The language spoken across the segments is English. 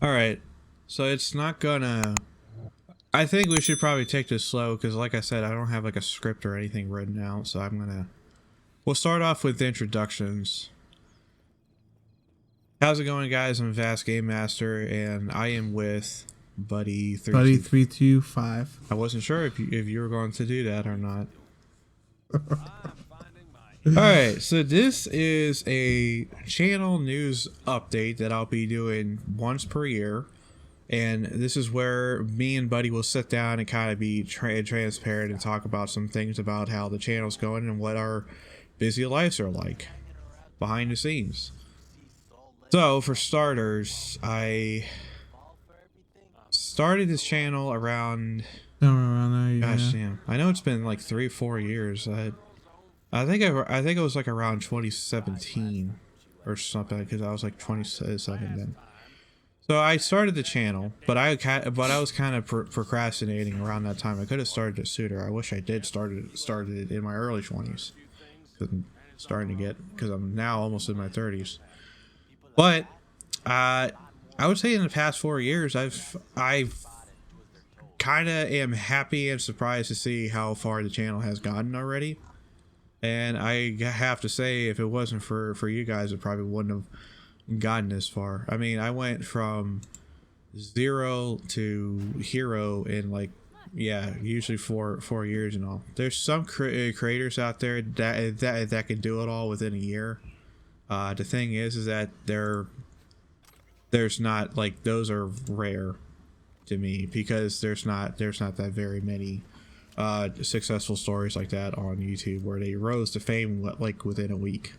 All right. So it's not gonna. I think we should probably take this slow because, like I said, I don't have like a script or anything written out. So I'm gonna. We'll start off with introductions. How's it going, guys? I'm VastGameMaster, and I am with Buddy Three Buddy Two. 325. I wasn't sure if you were going to do that or not. All right, so this is a channel news update that I'll be doing once per year. And this is where me and Buddy will sit down and kind of be transparent and talk about some things about how the channel's going and what our busy lives are like behind the scenes. So, for starters, I started this channel around. Somewhere around there, Gosh yeah. damn, I know it's been like 3-4 years. I think it was like around 2017 or something because I was like 27 then. So I started the channel, but I was kind of procrastinating around that time. I could have started it sooner. I wish I did started it in my early 20s. Because I'm starting to get because I'm now almost in my 30s. But I would say in the past 4 years, I've kind of am happy and surprised to see how far the channel has gotten already. And I have to say, if it wasn't for you guys, it probably wouldn't have gotten this far. I mean, I went from 0 to hero in like, yeah, usually 4 years and all. There's some creators out there that can do it all within a year. The thing is that there's not like those are rare to me because there's not that very many successful stories like that on YouTube where they rose to fame like within a week.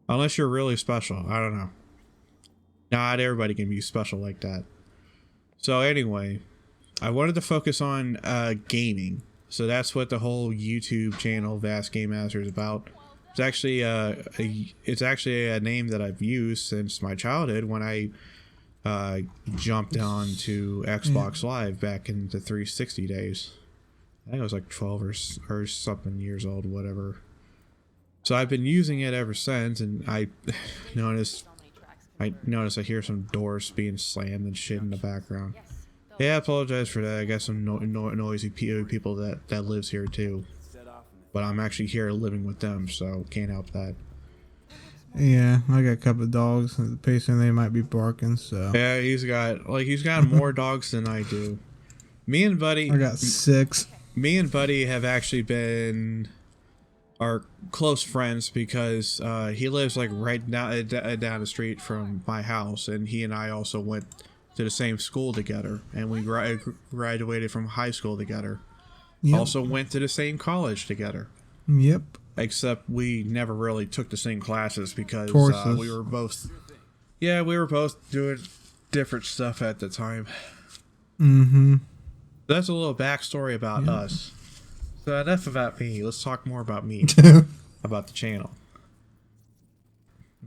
Unless you're really special. I don't know. Not everybody can be special like that. So anyway, I wanted to focus on gaming. So that's what the whole YouTube channel VastGameMaster is about. It's actually a name that I've used since my childhood when I jumped on to Xbox Live back in the 360 days. I think I was like 12 or something years old, whatever. So I've been using it ever since, and I noticed I hear some doors being slammed and shit in the background. Yeah, I apologize for that. I got some noisy people that lives here too. But I'm actually here living with them, so can't help that. Yeah, I got a couple of dogs. And the patient, they might be barking, so. Yeah, he's got more dogs than I do. Me and Buddy I got 6. Me and Buddy have actually been are close friends because he lives like right down the street from my house, and he and I also went to the same school together, and we graduated from high school together. Yep. Also went to the same college together. Yep. Except we never really took the same classes because we were both doing different stuff at the time. Mm-hmm. That's a little backstory about us. So enough about me. Let's talk more about me. About the channel.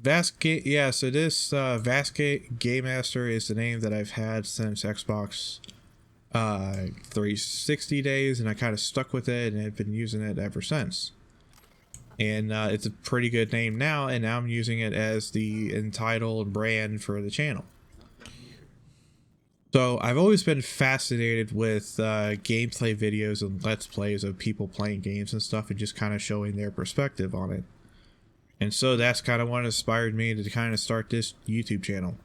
So this VastGameMaster is the name that I've had since Xbox 360 days, and I kind of stuck with it and have been using it ever since. And it's a pretty good name now, and now I'm using it as the entitled brand for the channel. So I've always been fascinated with gameplay videos and let's plays of people playing games and stuff and just kind of showing their perspective on it. And so that's kind of what inspired me to kind of start this YouTube channel.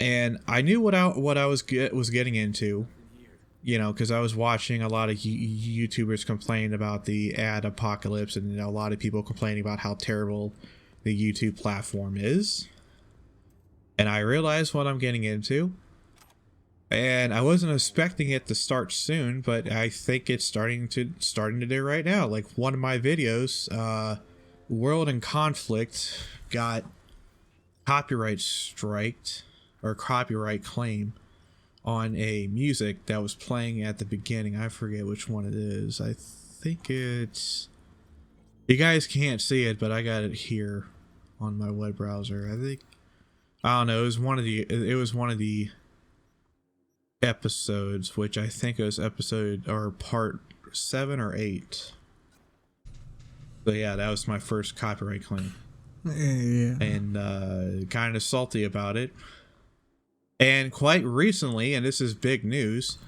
And I knew what I was getting into, you know, because I was watching a lot of YouTubers complain about the ad apocalypse, and you know, a lot of people complaining about how terrible the YouTube platform is. And I realized what I'm getting into. And I wasn't expecting it to start soon, but I think it's starting to do right now. Like one of my videos, World in Conflict, got copyright striked or copyright claim on a music that was playing at the beginning. I forget which one it is. I think it's, you guys can't see it, but I got it here on my web browser. I don't know. It was one of the episodes, which I think it was episode or part 7 or 8. So yeah, that was my first copyright claim. Yeah. And kind of salty about it. And quite recently, and this is big news,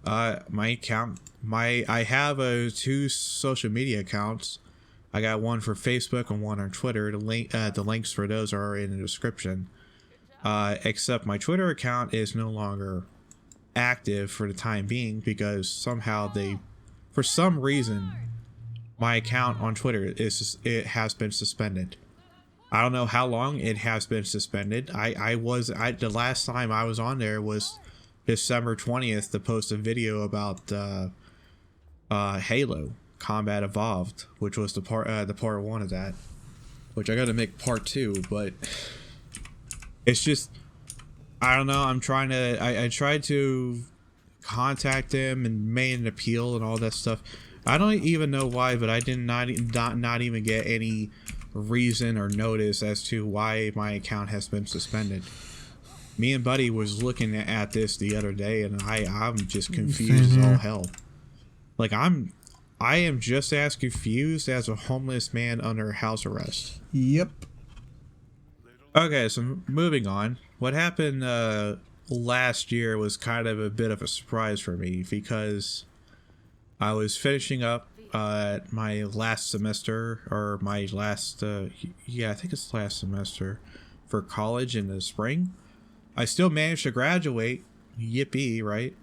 my account, I have two social media accounts. I got one for Facebook and one on Twitter. The links for those are in the description. Except my Twitter account is no longer active for the time being because somehow for some reason, my account on Twitter it has been suspended. I don't know how long it has been suspended. The last time I was on there was December 20th to post a video about Halo Combat Evolved, which was the part one of that, which I got to make part two, but it's just, I don't know. I'm trying to, I tried to contact them and made an appeal and all that stuff. I don't even know why, but I did not even get any reason or notice as to why my account has been suspended. Me and Buddy was looking at this the other day, and I'm just confused as all hell. Like I am just as confused as a homeless man under house arrest. Yep. Okay, so moving on. What happened last year was kind of a bit of a surprise for me because I was finishing up my last semester, or my last, yeah, I think it's last semester for college in the spring. I still managed to graduate, yippee, right?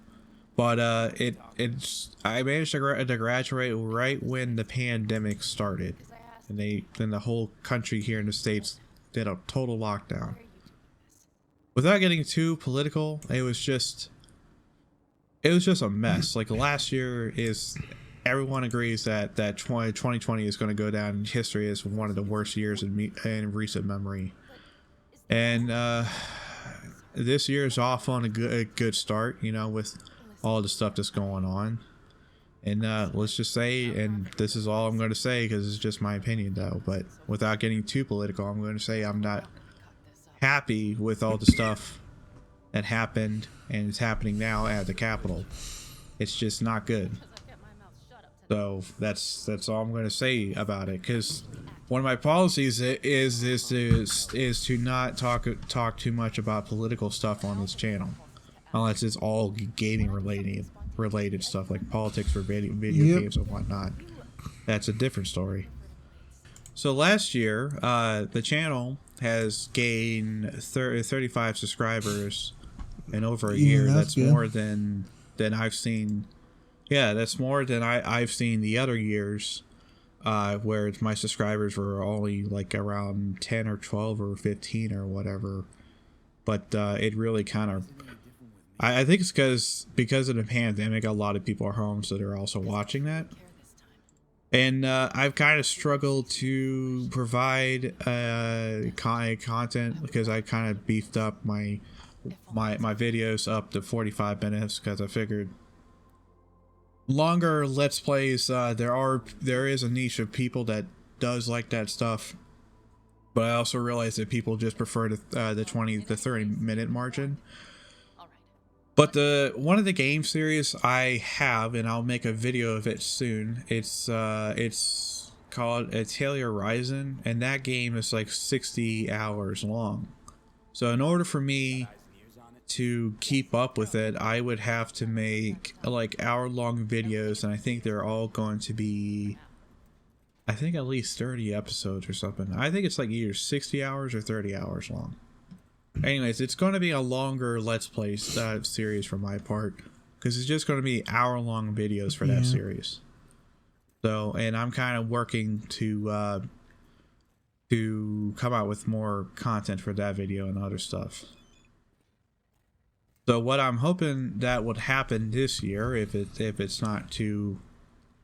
But I managed to graduate right when the pandemic started, and then the whole country here in the States did a total lockdown. Without getting too political, it was just a mess. Like last year everyone agrees that 2020 is going to go down in history as one of the worst years in recent memory, and this year is off on a good start, you know, with all the stuff that's going on. And let's just say, and this is all I'm going to say because it's just my opinion though, but without getting too political, I'm going to say I'm not happy with all the stuff that happened and is happening now at the Capitol. It's just not good. So that's all I'm going to say about it, because one of my policies is to not talk too much about political stuff on this channel, unless it's all gaming related stuff like politics or video games and whatnot. That's a different story. So last year, the channel has gained 35 subscribers in over a year. That's good. More than I've seen. Yeah, that's more than I've seen the other years, where my subscribers were only like around 10 or 12 or 15 or whatever. But it really kind of, I think it's because of the pandemic, a lot of people are home, so they're also watching that. And I've kind of struggled to provide content because I kind of beefed up my videos up to 45 minutes because I figured longer let's plays, there is a niche of people that does like that stuff, but I also realize that people just prefer the 20 to 30 minute margin. But one of the game series I have, and I'll make a video of it soon, it's called Atelier Ryzen, and that game is like 60 hours long. So in order for me to keep up with it, I would have to make like hour-long videos, and I think they're all going to be, I think, at least 30 episodes or something. I think it's like either 60 hours or 30 hours long. Anyways, it's going to be a longer Let's Play series for my part, because it's just going to be hour-long videos for that series. So, and I'm kind of working to come out with more content for that video and other stuff. So what I'm hoping that would happen this year, if it's not too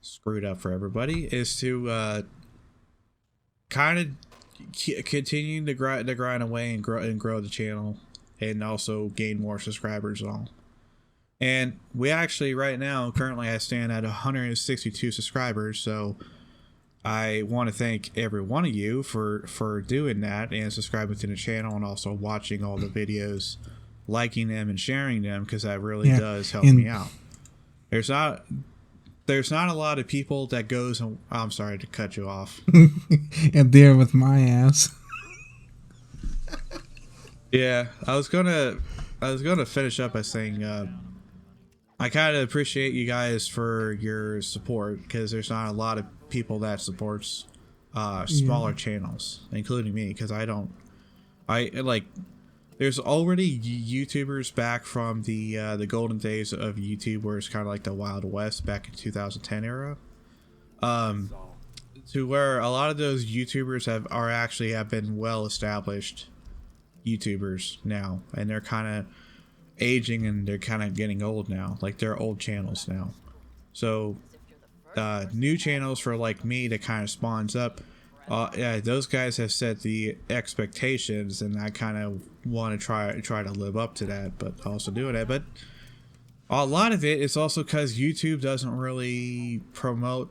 screwed up for everybody, is to kind of continue to grind away and grow the channel, and also gain more subscribers and all. And we actually right now currently I stand at 162 subscribers, so I want to thank every one of you for doing that and subscribing to the channel, and also watching all the videos, liking them and sharing them, because that really does help me out. There's not a lot of people that goes and, I'm sorry to cut you off. And there with my ass. Yeah, I was gonna was gonna finish up by saying I kind of appreciate you guys for your support, because there's not a lot of people that supports smaller channels, including me, because I like. There's already YouTubers back from the golden days of YouTube, where it's kind of like the Wild West back in 2010 era. To where a lot of those YouTubers have been well established YouTubers now, and they're kind of aging and they're kind of getting old now. Like, they're old channels now. So new channels for like me that kind of spawns up. Yeah, those guys have set the expectations, and I kind of want to try to live up to that, but also doing it. But a lot of it is also because YouTube doesn't really promote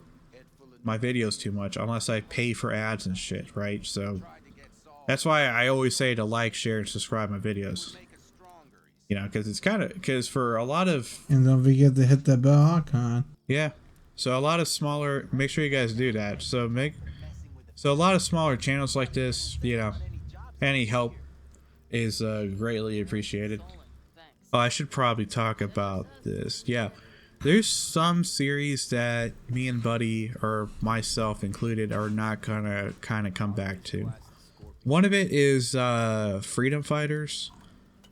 my videos too much unless I pay for ads and shit, right? So that's why I always say to like, share, and subscribe my videos. You know, because it's kind of, because for a lot of, and don't forget to hit that bell icon. yeah. So a lot of smaller, make sure you guys do that. So a lot of smaller channels like this, you know, any help is greatly appreciated. Oh, I should probably talk about this. Yeah. There's some series that me and Buddy, or myself included, are not gonna kind of come back to. One of it is Freedom Fighters,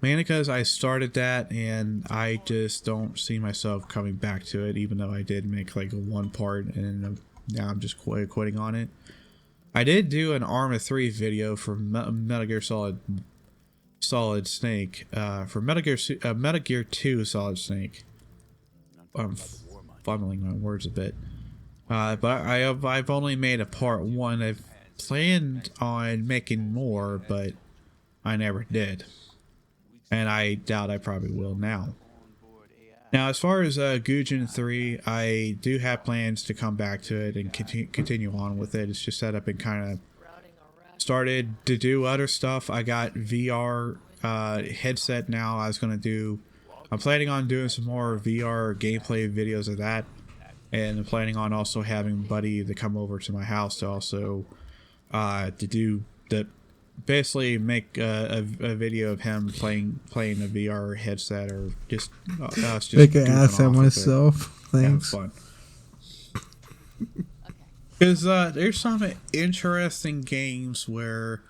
mainly because I started that and I just don't see myself coming back to it, even though I did make like one part, and now I'm just quitting on it. I did do an Arma 3 video for Metal Gear Solid Snake, for Metal Gear 2 Solid Snake. I'm fumbling my words a bit, but I've only made a part 1. I've planned on making more, but I never did, and I doubt I probably will now. Now, as far as Gujin 3, I do have plans to come back to it and continue on with it. It's just that I've been kind of started to do other stuff. I got VR headset now. I'm planning on doing some more VR gameplay videos of that, and I'm planning on also having Buddy to come over to my house to also basically make a video of him playing a VR headset, or just us just make an ass at myself. Thanks. Fun. Because there's some interesting games where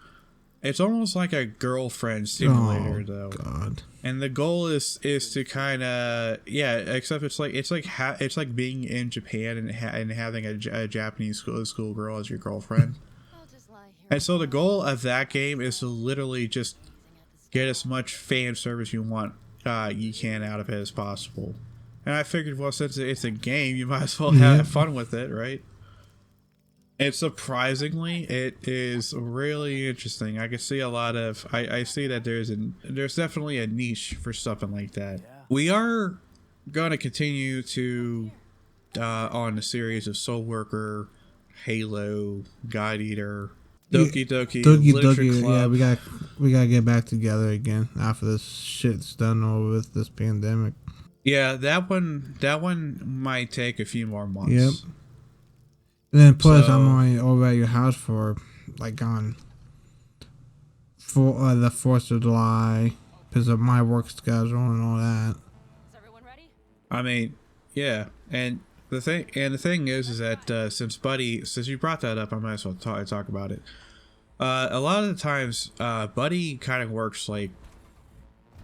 it's almost like a girlfriend simulator, though. God. And the goal is to kind of, yeah, except it's like being in Japan and having a Japanese school girl as your girlfriend. And so the goal of that game is to literally just get as much fan service you can out of it as possible. And I figured, well, since it's a game, you might as well have fun with it, right? And surprisingly, it is really interesting. I can see a lot of, I see that there's definitely a niche for something like that. We are going to continue to on the series of Soul Worker, Halo, God Eater, Doki Doki Literature Club. Yeah, we gotta get back together again after this shit's done over with, this pandemic. Yeah, that one might take a few more months. Yep. And then plus, I'm only over at your house for like the 4th of July because of my work schedule and all that. Is everyone ready? I mean, yeah, and the thing is that since you brought that up, I might as well talk about it. A lot of the times, Buddy kind of works like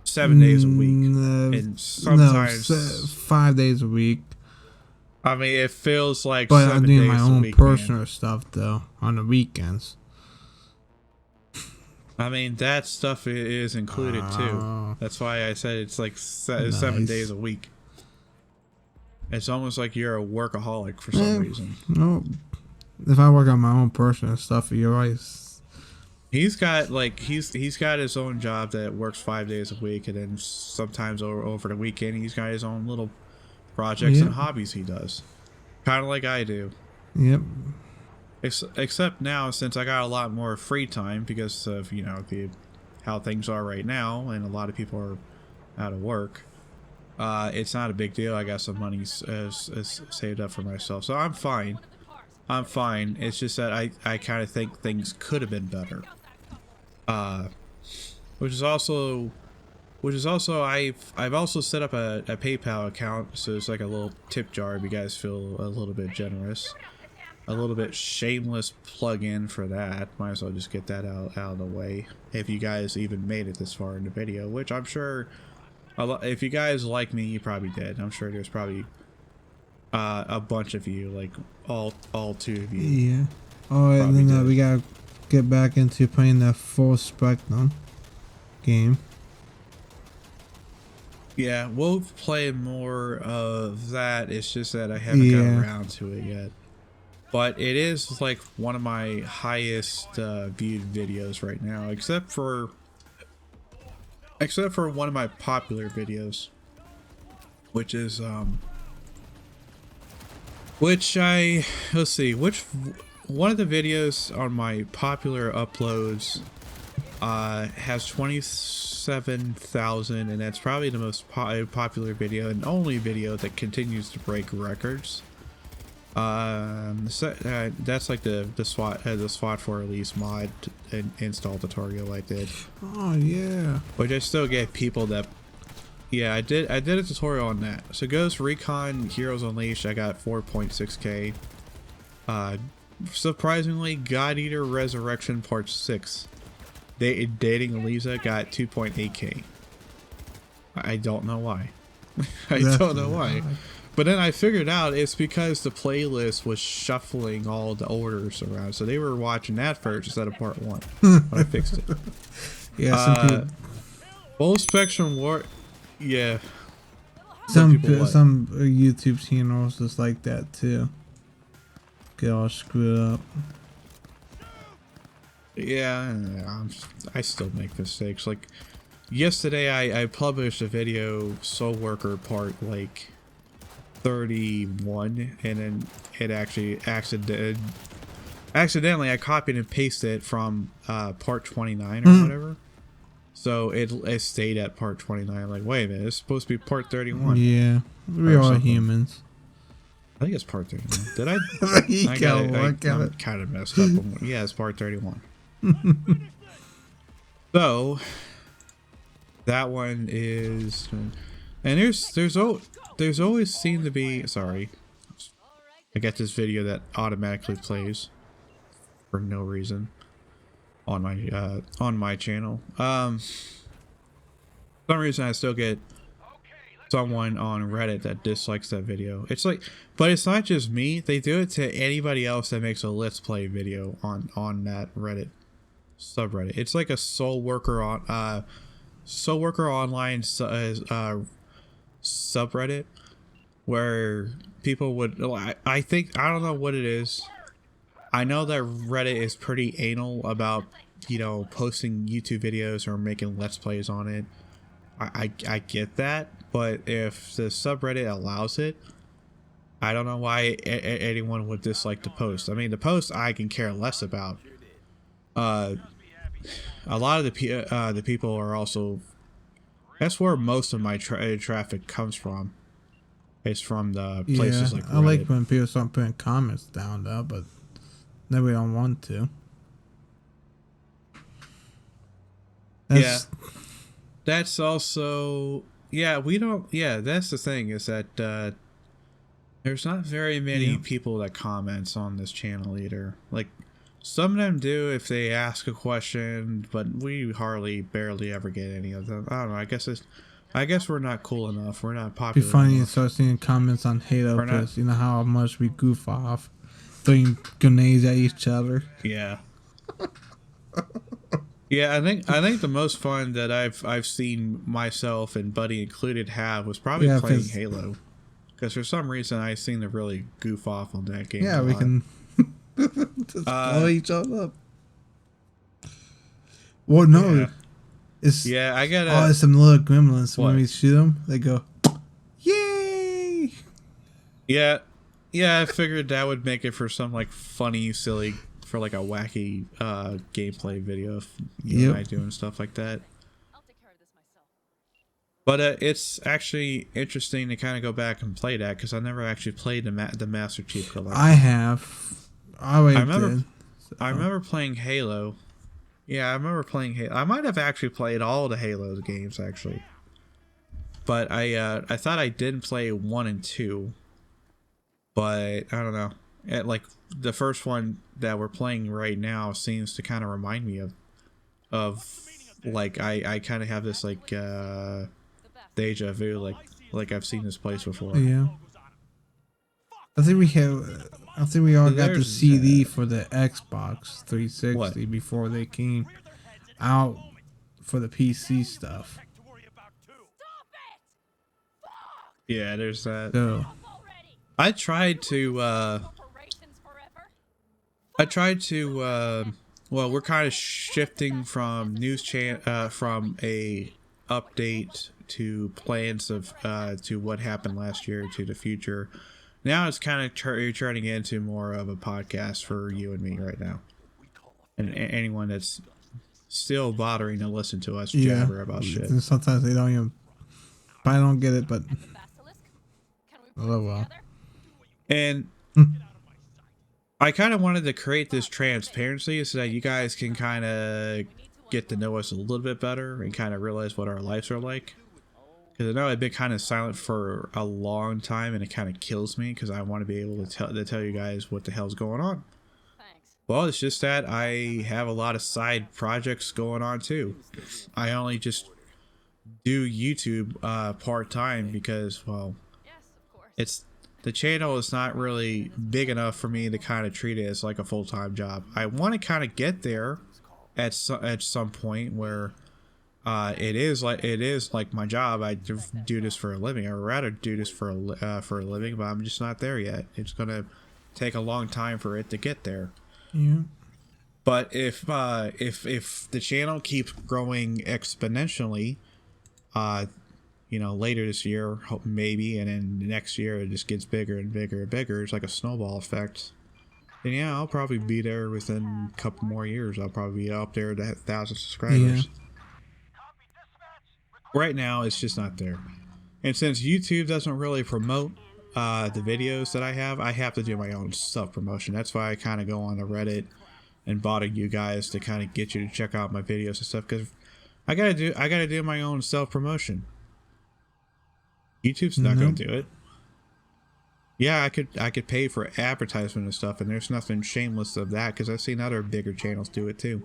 7 days a week, and sometimes 5 days a week. I mean, it feels like. But 7 I'm doing days my a own week, personal stuff though on the weekends. I mean, that stuff is included too. That's why I said it's like 7 days a week. It's almost like you're a workaholic for some reason. No, if I work on my own personal stuff, you're always. He's got his own job that works 5 days a week, and then sometimes over the weekend he's got his own little projects and hobbies he does, kind of like I do. Yep. Except now, since I got a lot more free time because of how things are right now, and a lot of people are out of work. It's not a big deal. I got some money saved up for myself, so I'm fine. It's just that I kind of think things could have been better. Which is also which is also I've also set up a PayPal account, so it's like a little tip jar if you guys feel a little bit generous. A little bit shameless plug-in for that. Might as well just get that out of the way. If you guys even made it this far in the video, which I'm sure, if you guys like me, you probably did. I'm sure there's probably a bunch of you, like all two of you. Yeah. Oh, and then we gotta get back into playing that Full Spectrum game. Yeah, we'll play more of that. It's just that I haven't gotten around to it yet. But it is like one of my highest viewed videos right now, except for one of my popular videos, which is let's see, which one of the videos on my popular uploads has 27,000, and that's probably the most popular video and only video that continues to break records. That's like the SWAT for release mod and install tutorial I did. Oh yeah. But I still get people that, yeah, I did a tutorial on that. So Ghost Recon Heroes Unleashed, I got 4.6k. Surprisingly, God Eater Resurrection Part 6, Dating Eliza, got 2.8k. I don't know why. I don't know why. But then I figured out it's because the playlist was shuffling all the orders around, so they were watching that first instead of part 1. But I fixed it. Yeah, Full Spectrum War. Yeah. Some YouTube channels just like that too. Get all screwed up. Yeah, I still make mistakes. Like yesterday, I published a video, Soul Worker Part like 31, and then it actually accidentally I copied and pasted it from part 29 or whatever, so it stayed at part 29. Like, wait a minute, it's supposed to be part 31. Yeah, we are humans. I think it's part 31. Did I? I'm kind of messed up. Yeah, it's part 31. So that one is, and there's always seemed to be, sorry, I got this video that automatically plays for no reason on my channel. For some reason I still get someone on Reddit that dislikes that video. It's like, but it's not just me. They do it to anybody else that makes a Let's Play video on that Reddit subreddit. It's like a Soul Worker Online subreddit where people would, I think, I don't know what it is. I know that Reddit is pretty anal about, you know, posting YouTube videos or making Let's Plays on it. I get that, but if the subreddit allows it, I don't know why anyone would dislike the post. I mean, the post I can care less about. A lot of the people are also, that's where most of my traffic comes from. It's from the places like Reddit. I like when people start putting comments down though, but then we don't want to. That's also, we don't, that's the thing, is that there's not very many people that comments on this channel either. Like, some of them do if they ask a question, but we barely ever get any of them. I don't know, I guess we're not cool enough. We're not popular enough. It'd be funny to start seeing comments on Halo because you know how much we goof off, throwing grenades at each other. Yeah. Yeah, I think the most fun that I've seen myself and Buddy included have was probably playing Halo, because for some reason I seem to really goof off on that game. Yeah, we can just blow each other up. Well, no, it's I gotta. It's some little gremlins. When we shoot them, they go, "Yay!" Yeah, I figured that would make it for some like funny, silly, for like a wacky gameplay video of you and I doing stuff like that. I'll take care of this myself. But it's actually interesting to kind of go back and play that, because I never actually played the Master Chief Collection. I have. I remember playing Halo. Yeah, I remember playing Halo. I might have actually played all the Halo games actually, but I thought I didn't play 1 and 2, but I don't know. Like the first one that we're playing right now seems to kind of remind me of like I kind of have this like deja vu, like I've seen this place before. Yeah. I think we have. I think we all got the CD for the Xbox 360 what? before they came out for the PC stuff. Yeah, there's that. So I tried to well, we're kind of shifting from from a update to plans of to what happened last year to the future. Now it's kind of turning into more of a podcast for you and me right now, and anyone that's still bothering to listen to us jabber about shit. Sometimes they don't even. I don't get it, but oh well. And I kind of wanted to create this transparency so that you guys can kind of get to know us a little bit better and kind of realize what our lives are like. Because I know I've been kind of silent for a long time, and it kind of kills me because I want to be able to tell you guys what the hell's going on. Well, it's just that I have a lot of side projects going on too. I only just do YouTube part-time because, well, the channel is not really big enough for me to kind of treat it as like a full-time job. I want to kind of get there at some point where it is like my job. I do this for a living. I would rather do this for a living, but I'm just not there yet. It's gonna take a long time for it to get there. Yeah. But if the channel keeps growing exponentially, you know, later this year, maybe, and then next year it just gets bigger and bigger and bigger. It's like a snowball effect. And yeah, I'll probably be there within a couple more years. I'll probably be up there to 1,000 subscribers. Yeah. Right now, it's just not there. And since YouTube doesn't really promote the videos that I have to do my own self-promotion. That's why I kind of go on the Reddit and bother you guys to kind of get you to check out my videos and stuff, because I gotta do my own self-promotion. YouTube's not gonna do it. Yeah, I could pay for advertisement and stuff, and there's nothing shameless of that because I've seen other bigger channels do it too.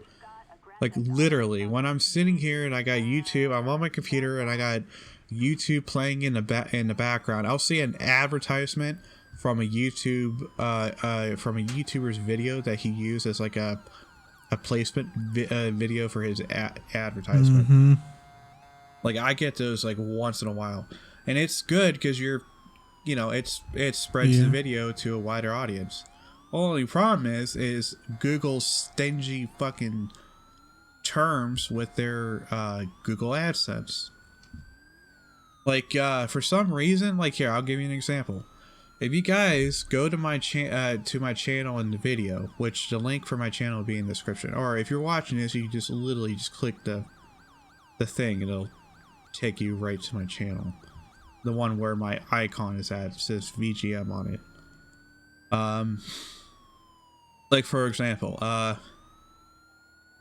Like literally, when I'm sitting here and I got YouTube, I'm on my computer and I got YouTube playing in the background, I'll see an advertisement from a YouTuber's video that he used as like a placement video for his advertisement. Like I get those like once in a while, and it's good because it spreads the video to a wider audience. Only problem is Google's stingy fucking terms with their Google AdSense. Like for some reason, like here, I'll give you an example. If you guys go to my channel in the video, which the link for my channel will be in the description, or if you're watching this, you just literally just click the thing, it'll take you right to my channel, the one where my icon is at. It says VGM on it. Like for example,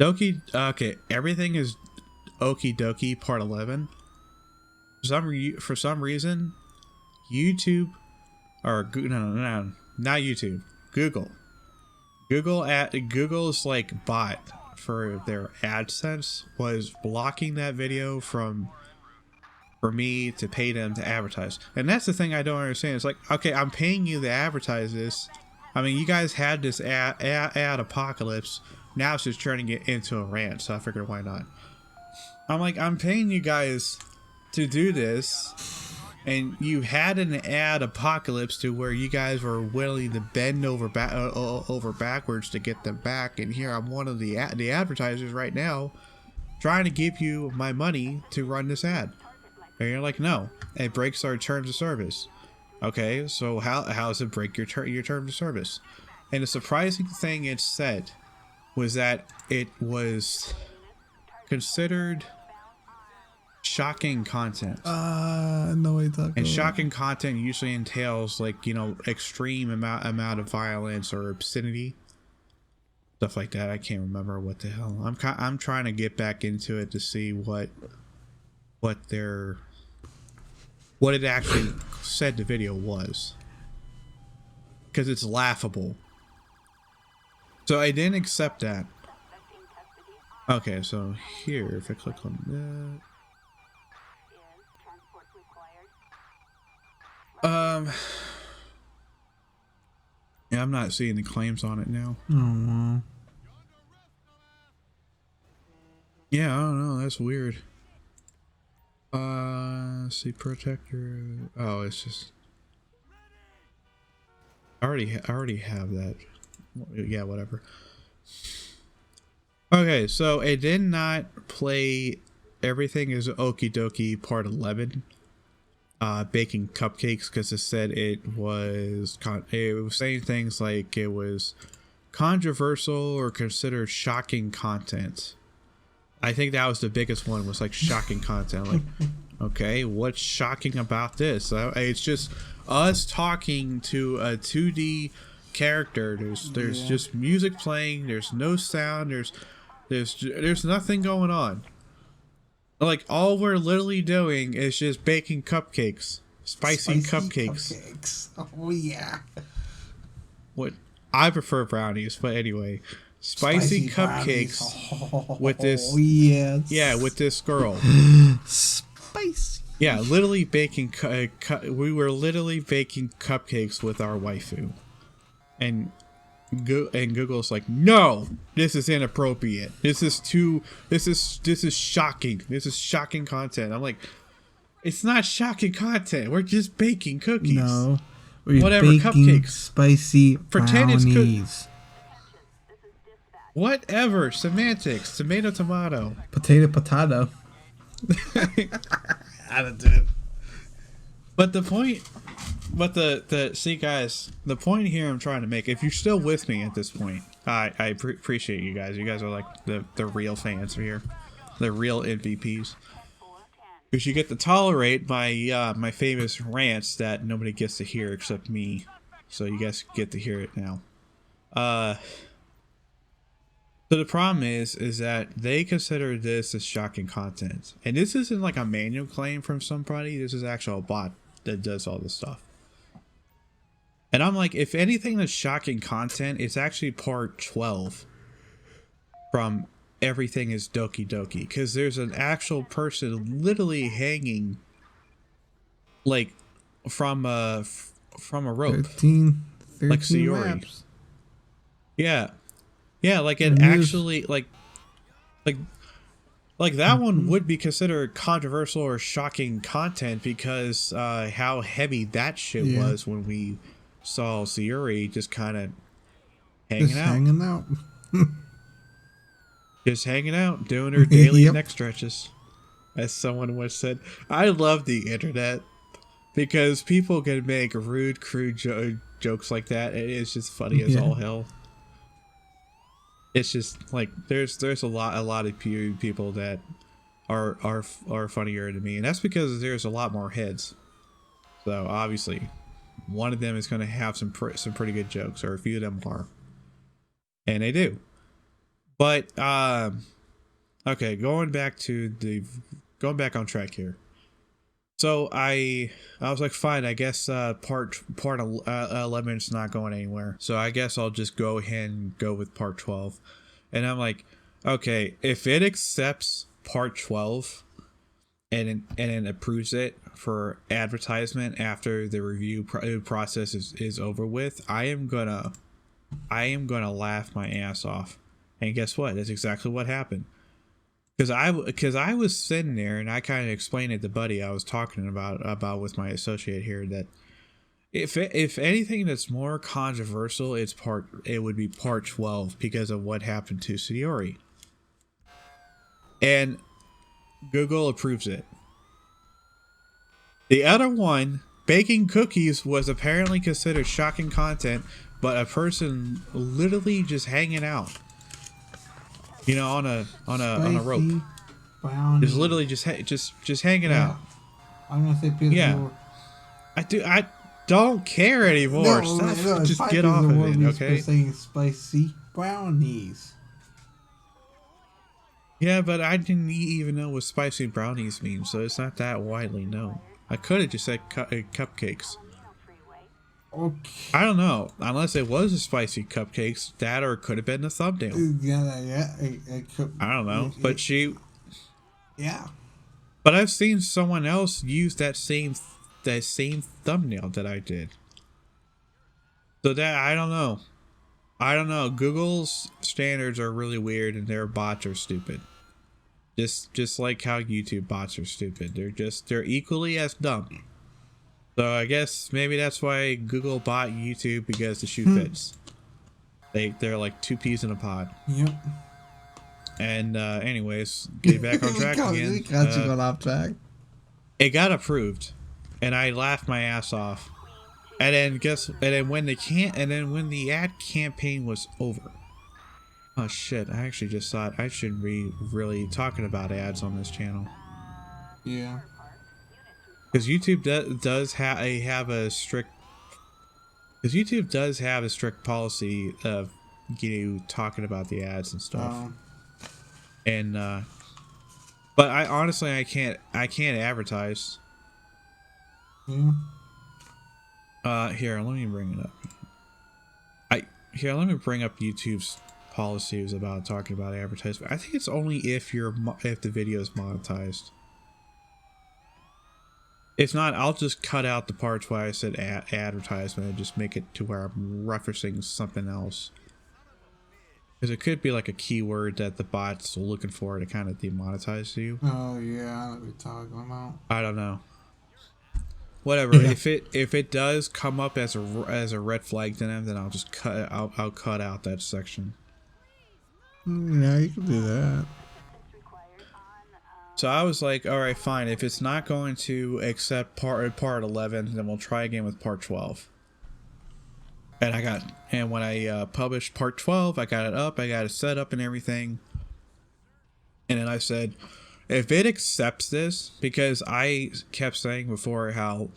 everything is Okie Dokie Part 11. For some reason, YouTube, or no, not YouTube, Google's like bot for their AdSense was blocking that video for me to pay them to advertise. And that's the thing I don't understand. It's like, okay, I'm paying you to advertise this. I mean, you guys had this ad apocalypse. Now it's just turning it into a rant, so I figured why not. I'm like, I'm paying you guys to do this, and you had an ad apocalypse to where you guys were willing to bend over backwards to get them back, and here I'm one of the advertisers right now trying to give you my money to run this ad, and you're like, no, it breaks our terms of service. Okay, so how does it break your terms of service? And the surprising thing it said was that it was considered shocking content. No way talking. And shocking content usually entails like, you know, extreme amount of violence or obscenity. stuff like that. I can't remember what the hell. I'm trying to get back into it to see what it actually said the video was, because it's laughable. So I didn't accept that. Okay, so here, if I click on that, yeah, I'm not seeing the claims on it now. Oh wow. Yeah, I don't know. That's weird. See, protector. Oh, it's just. I already have that. Yeah, whatever. Okay, so it did not play Everything Is Okie Dokie Part 11. Baking cupcakes, because it said it was saying things like it was controversial or considered shocking content. I think that was the biggest one, was like shocking content. Like, okay, what's shocking about this? It's just us talking to a 2D character. There's just music playing. There's no sound. There's nothing going on. Like, all we're literally doing is just baking cupcakes. Spicy cupcakes. Oh yeah. What? I prefer brownies, but anyway. Spicy cupcakes with this. Yes. Yeah, with this girl. Spicy. Yeah, literally baking. We were literally baking cupcakes with our waifu, and Google's like, no, this is inappropriate. This is shocking. This is shocking content. I'm like, it's not shocking content. We're just baking cookies. No, we're whatever, baking cupcakes. Spicy brownies. Whatever, semantics. Tomato. Potato. I don't do it. But the point, see guys, the point here I'm trying to make, if you're still with me at this point, I appreciate you guys. You guys are like the real fans here, the real MVPs. Because you get to tolerate my famous rants that nobody gets to hear except me. So you guys get to hear it now. So the problem is that they consider this as shocking content. And this isn't like a manual claim from somebody. This is actually a bot that does all this stuff. And I'm like, if anything that's shocking content, it's actually part 12 from Everything Is Doki Doki. Because there's an actual person literally hanging, like, from a rope. 13 like Sayori. Laps. Yeah. Yeah, like it actually, like that one would be considered controversial or shocking content because how heavy that shit was when we saw Sayuri just kind of hanging out. Just hanging out, doing her daily neck stretches. As someone once said, I love the internet because people can make rude, crude jokes like that. And it's just funny as all hell. It's just like there's a lot of people that are funnier than me, and that's because there's a lot more heads. So obviously, one of them is going to have some pretty good jokes, or a few of them are, and they do. But okay, going back on track here. So I was like, fine, I guess part 11 is not going anywhere. So I guess I'll just go ahead and go with part 12. And I'm like, okay, if it accepts part 12 and it approves it for advertisement after the review process is over with, I am gonna laugh my ass off. And guess what? That's exactly what happened. Because I was sitting there and I kind of explained it to Buddy I was talking about with my associate here that if anything that's more controversial, it would be part 12 because of what happened to Sayori. And Google approves it. The other one, baking cookies, was apparently considered shocking content, but a person literally just hanging out. You know, on a rope. Brownie. Just literally just hanging out. I'm gonna say pizza. I don't care anymore. Just get off of it, okay? Saying spicy. brownies. Yeah, but I didn't even know what spicy brownies mean, so it's not that widely known. I could have just said cupcakes. Okay. I don't know, unless it was a spicy cupcakes, that or it could have been the thumbnail. Yeah, it could. I don't know, but she. Yeah. But I've seen someone else use that same thumbnail that I did. So that I don't know. I don't know. Google's standards are really weird, and their bots are stupid. Just like how YouTube bots are stupid. They're equally as dumb. So I guess maybe that's why Google bought YouTube, because the shoe fits. They're like two peas in a pod. Yep. And anyways, get back on track again. We got you off track. It got approved, and I laughed my ass off. And then when the ad campaign was over. Oh shit! I actually just thought I should be really talking about ads on this channel. Yeah. Because YouTube does have a strict. Because YouTube does have a strict policy of talking about the ads and stuff. And but I honestly I can't advertise. Yeah. Here, let me bring it up. Let me bring up YouTube's policies about talking about advertisement. I think it's only if the video is monetized. If not, I'll just cut out the parts where I said advertisement and just make it to where I'm referencing something else. Because it could be like a keyword that the bot's looking for to kind of demonetize you. Oh yeah, I know what you're talking about. I don't know. Whatever. Yeah. If it does come up as a red flag to them, then I'll just I'll cut out that section. Yeah, you can do that. So I was like, all right, fine. If it's not going to accept part 11, then we'll try again with part 12. And when I published part 12, I got it up, I got it set up and everything. And then I said, if it accepts this, because I kept saying before how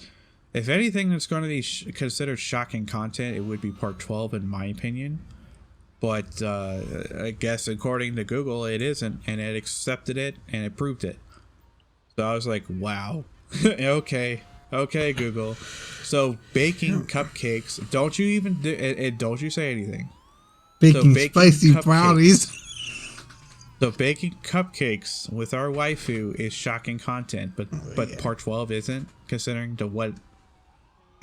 if anything that's going to be considered shocking content, it would be part 12 in my opinion. But I guess according to Google, it isn't, and it accepted it and it proved it. So I was like, wow. okay, Google. So baking cupcakes, don't you even do it? Don't you say anything? Baking spicy brownies. So baking cupcakes with our waifu is shocking content, but yeah. Part 12 isn't, considering to what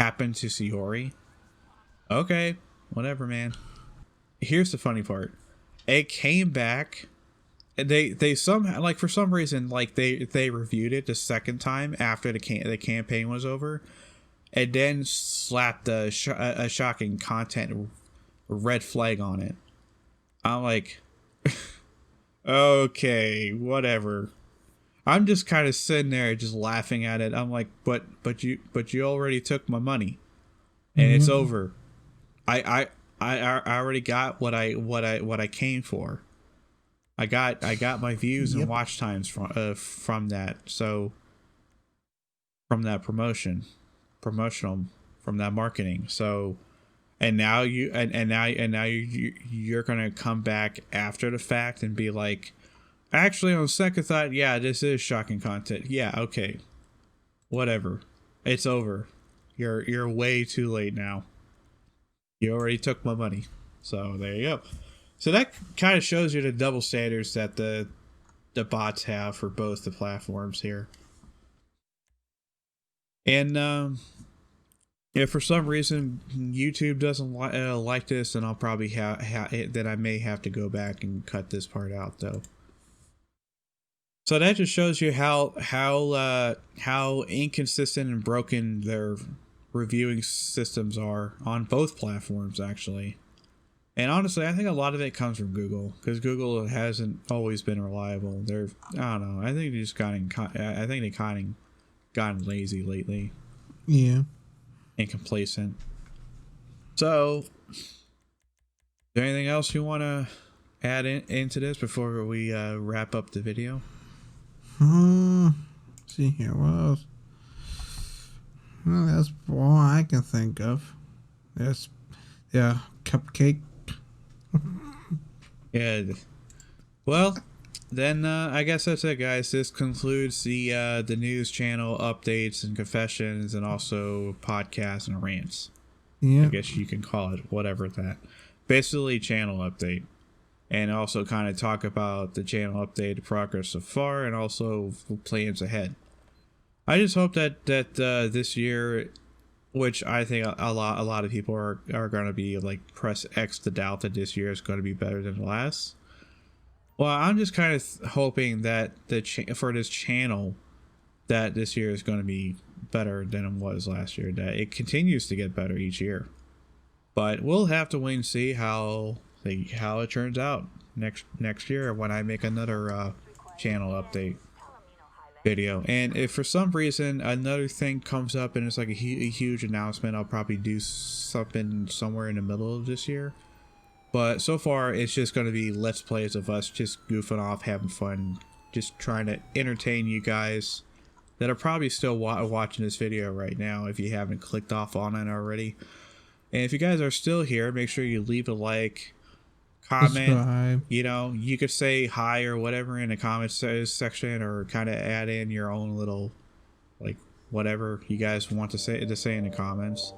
happened to Sayori. Okay, whatever, man. Here's the funny part. It came back. They somehow, like, for some reason, like they reviewed it the second time after the campaign was over, and then slapped a shocking content red flag on it. I'm like, okay, whatever. I'm just kind of sitting there just laughing at it. I'm like, but you already took my money, and it's over. I already got what I came for. I got my views and watch times from that. So from that promotional from that marketing. So and now you're gonna come back after the fact and be like, actually, on second thought, yeah, this is shocking content. Yeah, okay, whatever. It's over. You're way too late now. You already took my money. So there you go. So that kind of shows you the double standards that the bots have for both the platforms here. And if for some reason YouTube doesn't like this, then I'll probably then I may have to go back and cut this part out, though. So that just shows you how inconsistent and broken their reviewing systems are on both platforms, actually. And honestly, I think a lot of it comes from Google, because Google hasn't always been reliable. I don't know. I think they just gotten lazy lately. Yeah. And complacent. So, is there anything else you want to add into this before we wrap up the video? See here, what else? Well, that's all I can think of. There's, yeah, cupcake. Yeah. Well, then I guess that's it, guys. This concludes the news channel updates and confessions, and also podcasts and rants. Yeah. I guess you can call it whatever that. Basically, channel update, and also kind of talk about the channel update, the progress so far, and also plans ahead. I just hope that this year, which I think a lot of people are going to be like press X to doubt that this year is going to be better than the last. Well, I'm just kind of hoping that for this channel, that this year is going to be better than it was last year. That it continues to get better each year, but we'll have to wait and see how it turns out next year when I make another channel update video. And if for some reason another thing comes up and it's like a huge announcement, I'll probably do something somewhere in the middle of this year. But so far, it's just going to be Let's Plays of us just goofing off, having fun, just trying to entertain you guys that are probably still watching this video right now if you haven't clicked off on it already. And if you guys are still here, make sure you leave a like, comment. Subscribe. You know, you could say hi or whatever in the comments section, or kind of add in your own little, like, whatever you guys want to say in the comments.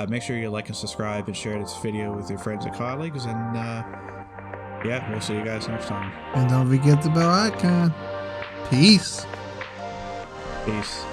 Make sure you like and subscribe and share this video with your friends and colleagues, and yeah, we'll see you guys next time. And don't forget the bell icon. Peace. Peace.